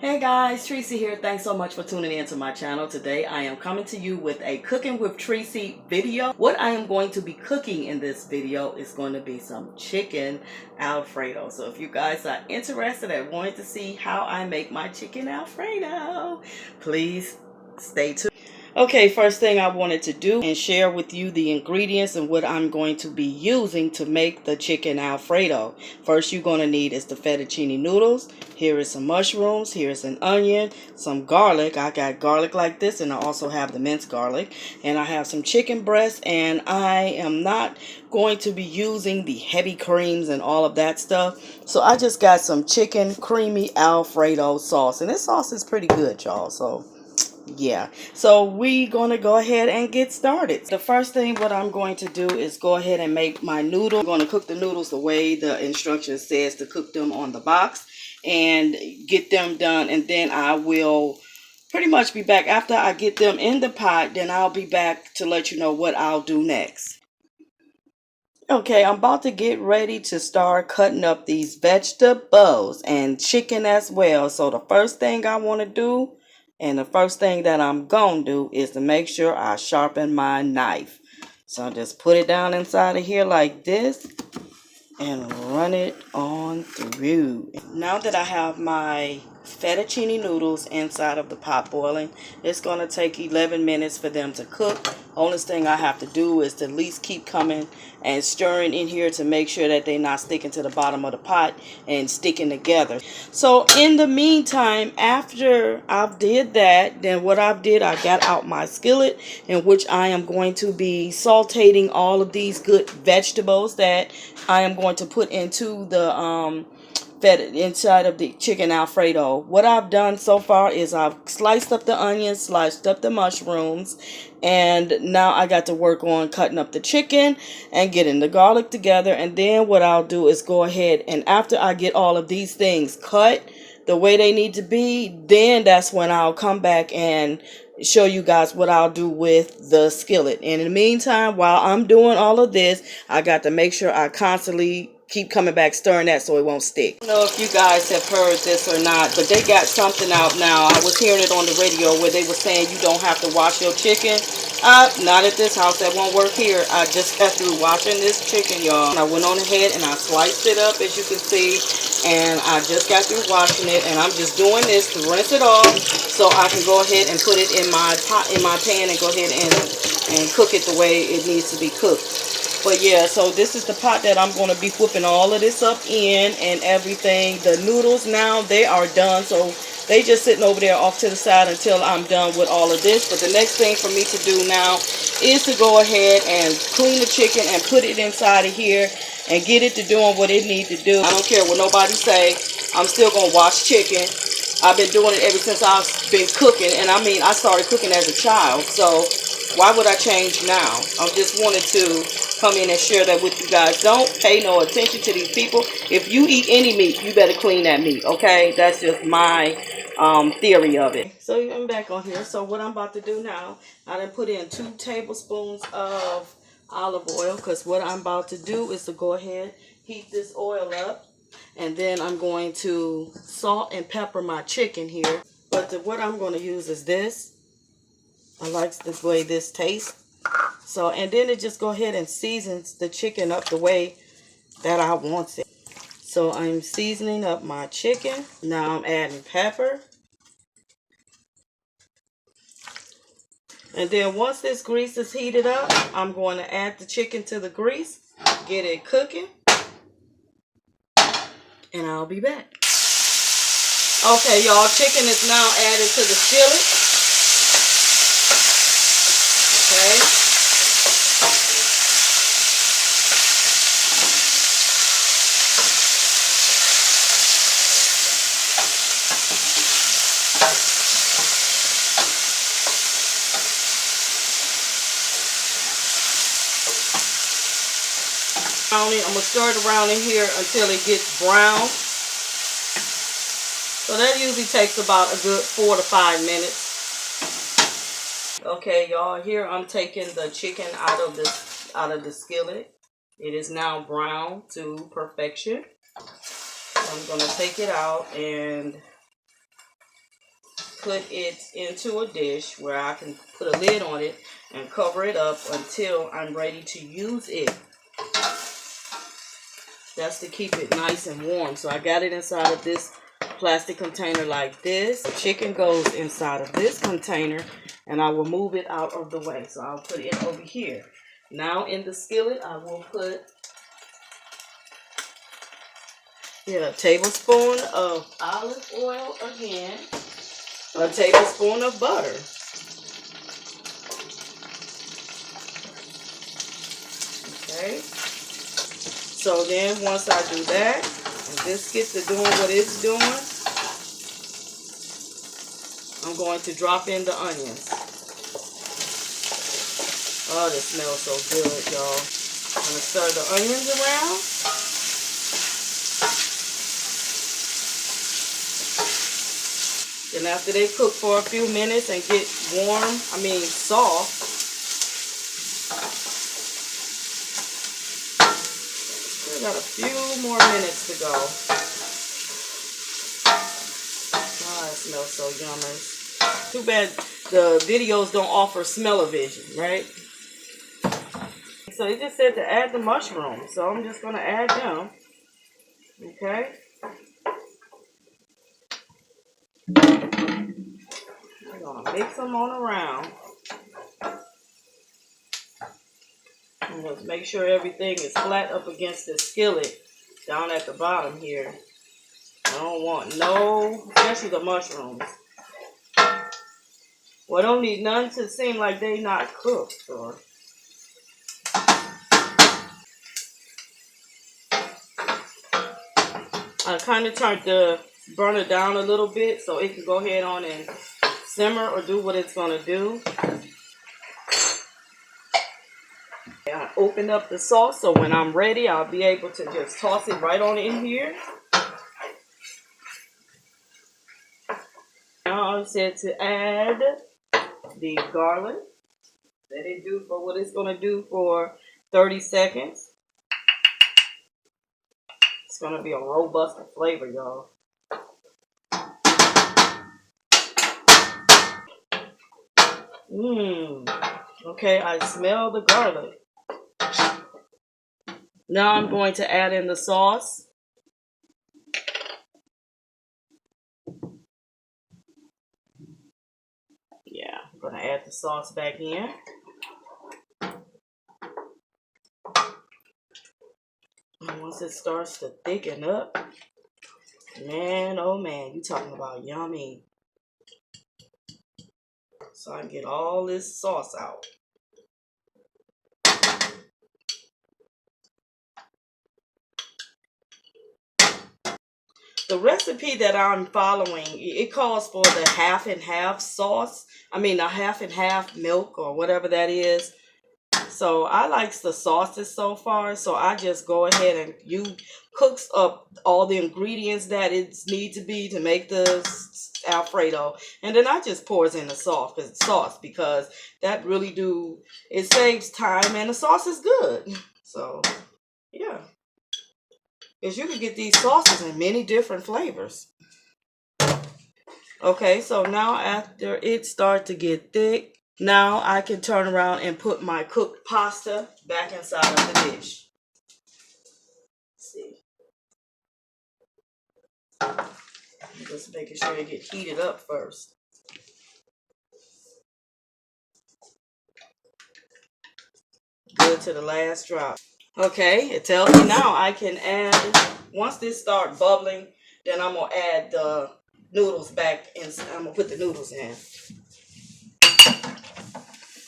Hey guys, Trecey here. Thanks so much for tuning in to my channel. Today I am coming to you with a Cooking with Trecey video. What I am going to be cooking in this video is going to be some chicken Alfredo. So if you guys are interested and wanting to see how I make my chicken Alfredo, please stay tuned. Okay, first thing I wanted to do and share with you the ingredients and what I'm going to be using to make the chicken Alfredo. First you're going to need is the fettuccine noodles. Here is some mushrooms. Here's an onion, some garlic. I got garlic like this, and I also have the minced garlic. And I have some chicken breast, and I am not going to be using the heavy creams and all of that stuff. So I just got some chicken creamy Alfredo sauce, and this sauce is pretty good, y'all. So yeah, so we gonna go ahead and get started. The first thing what I'm going to do is go ahead and make my noodle. I'm going to cook the noodles the way the instruction says to cook them on the box and get them done, and then I will pretty much be back after I get them in the pot. Then I'll be back to let you know what I'll do next. Okay, I'm about to get ready to start cutting up these vegetables and chicken as well. So the first thing I want to do, and the first thing that I'm going to do, is to make sure I sharpen my knife. So I'll just put it down inside of here like this and run it on through. Now that I have my fettuccine noodles inside of the pot boiling, it's going to take 11 minutes for them to cook. Only thing I have to do is to at least keep coming and stirring in here to make sure that they're not sticking to the bottom of the pot and sticking together. So in the meantime, after I've did that, then what I got out my skillet in which I am going to be sauteing all of these good vegetables that I am going to put into the inside of the chicken Alfredo. What I've done so far is I've sliced up the onions, sliced up the mushrooms, and now I got to work on cutting up the chicken and getting the garlic together. And then what I'll do is go ahead, and after I get all of these things cut the way they need to be, then that's when I'll come back and show you guys what I'll do with the skillet. And in the meantime, while I'm doing all of this, I got to make sure I constantly keep coming back stirring that so it won't stick. I don't know if you guys have heard this or not, but they got something out now. I was hearing it on the radio where they were saying you don't have to wash your chicken. Not at this house. That won't work here. I just got through washing this chicken, y'all. I went on ahead and I sliced it up, as you can see, and I just got through washing it, and I'm just doing this to rinse it off so I can go ahead and put it in my pot, in my pan, and go ahead and cook it the way it needs to be cooked. But yeah, so this is the pot that I'm going to be whipping all of this up in and everything. The noodles now, they are done. So they just sitting over there off to the side until I'm done with all of this. But the next thing for me to do now is to go ahead and clean the chicken and put it inside of here and get it to doing what it needs to do. I don't care what nobody say. I'm still going to wash chicken. I've been doing it ever since I've been cooking. And I mean, I started cooking as a child. So why would I change now? I just wanted to come in and share that with you guys. Don't pay no attention to these people. If you eat any meat, you better clean that meat, okay? That's just my theory of it. So I'm back on here. So what I'm about to do now, I done put in 2 tablespoons of olive oil, because what I'm about to do is to go ahead, heat this oil up, and then I'm going to salt and pepper my chicken here. But what I'm going to use is this. I like the way this tastes. So, and then it just go ahead and seasons the chicken up the way that I want it. So I'm seasoning up my chicken. Now I'm adding pepper. And then once this grease is heated up, I'm going to add the chicken to the grease, get it cooking, and I'll be back. Okay, y'all, chicken is now added to the skillet. Okay. I'm going to stir it around in here until it gets brown. So that usually takes about a good 4 to 5 minutes. Okay, y'all, here I'm taking the chicken out of the skillet. It is now brown to perfection. I'm going to take it out and put it into a dish where I can put a lid on it and cover it up until I'm ready to use it. That's to keep it nice and warm. So I got it inside of this plastic container like this. The chicken goes inside of this container, and I will move it out of the way. So I'll put it over here. Now in the skillet, I will put a tablespoon of olive oil again, a tablespoon of butter. Okay. So then once I do that, and this gets to doing what it's doing, I'm going to drop in the onions. Oh, this smells so good, y'all. I'm going to stir the onions around. Then after they cook for a few minutes and get soft, we got a few more minutes to go. Oh, it smells so yummy. Too bad the videos don't offer smell-o-vision, right? So it just said to add the mushrooms, so I'm just going to add them. Okay. We're going to mix them on around. And just make sure everything is flat up against the skillet down at the bottom here. I don't want especially the mushrooms. Well, I don't need none to seem like they not cooked. Or I kind of turned the burner down a little bit so it can go ahead on and simmer or do what it's going to do. I opened up the sauce, so when I'm ready, I'll be able to just toss it right on in here. Now I said to add the garlic. Let it do for what it's going to do for 30 seconds. It's going to be a robust flavor, y'all. Okay, I smell the garlic. Now I'm going to add in the sauce. Yeah, I'm going to add the sauce back in. And once it starts to thicken up, man, oh man, you talking about yummy. So I can get all this sauce out. The recipe that I'm following, it calls for the half and half sauce. A half and half milk or whatever that is. So I like the sauces so far. So I just go ahead and cooks up all the ingredients that it need to be to make the Alfredo. And then I just pours in the sauce because that really it saves time and the sauce is good. So yeah. Because you can get these sauces in many different flavors. Okay, so now after it starts to get thick, now I can turn around and put my cooked pasta back inside of the dish. Let's see. I'm just making sure it gets heated up first. Good to the last drop. Okay, it tells me now I can add, once this starts bubbling, then I'm going to add the noodles back in. I'm going to put the noodles in.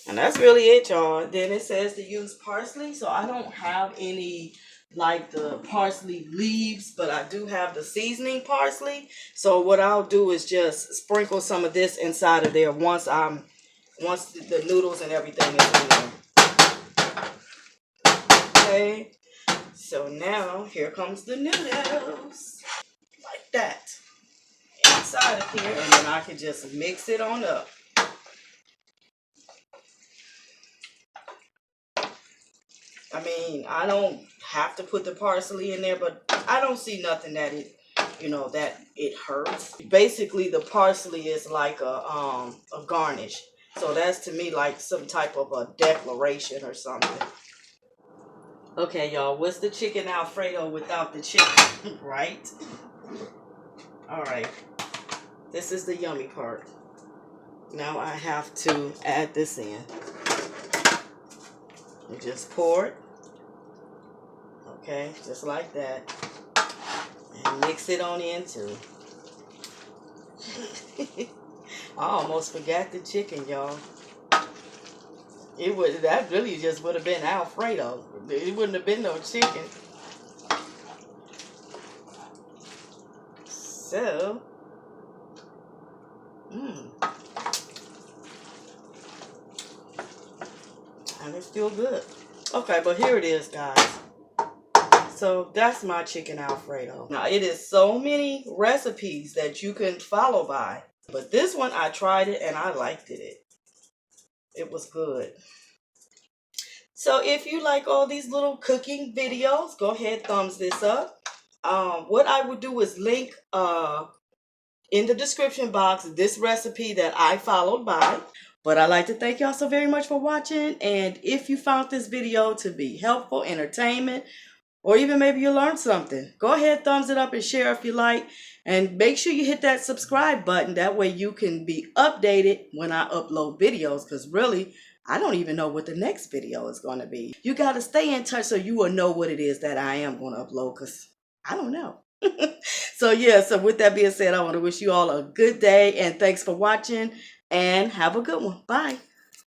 And that's really it, y'all. Then it says to use parsley. So I don't have any like the parsley leaves, but I do have the seasoning parsley. So what I'll do is just sprinkle some of this inside of there once the noodles and everything is in there. Okay. So now here comes the noodles. Like that. Inside of here. And then I can just mix it on up. I don't have to put the parsley in there, but I don't see nothing that it you know, that it hurts. Basically, the parsley is like a garnish. So that's to me like some type of a declaration or something. Okay, y'all, what's the chicken Alfredo without the chicken, right? All right, this is the yummy part. Now I have to add this in. You just pour it, okay, just like that, and mix it on in too. I almost forgot the chicken, y'all. That really just would have been Alfredo. It wouldn't have been no chicken. So, and it's still good. Okay, but here it is, guys. So that's my chicken Alfredo. Now it is so many recipes that you can follow by, but this one I tried it and I liked it. It was good. So if you like all these little cooking videos, go ahead, thumbs this up. What I would do is link in the description box this recipe that I followed by. But I'd like to thank y'all so very much for watching. And if you found this video to be helpful, entertainment, or even maybe you learned something, go ahead, thumbs it up and share if you like. And make sure you hit that subscribe button. That way you can be updated when I upload videos. Because really, I don't even know what the next video is going to be. You got to stay in touch so you will know what it is that I am going to upload. Because I don't know. So yeah, so with that being said, I want to wish you all a good day. And thanks for watching. And have a good one. Bye.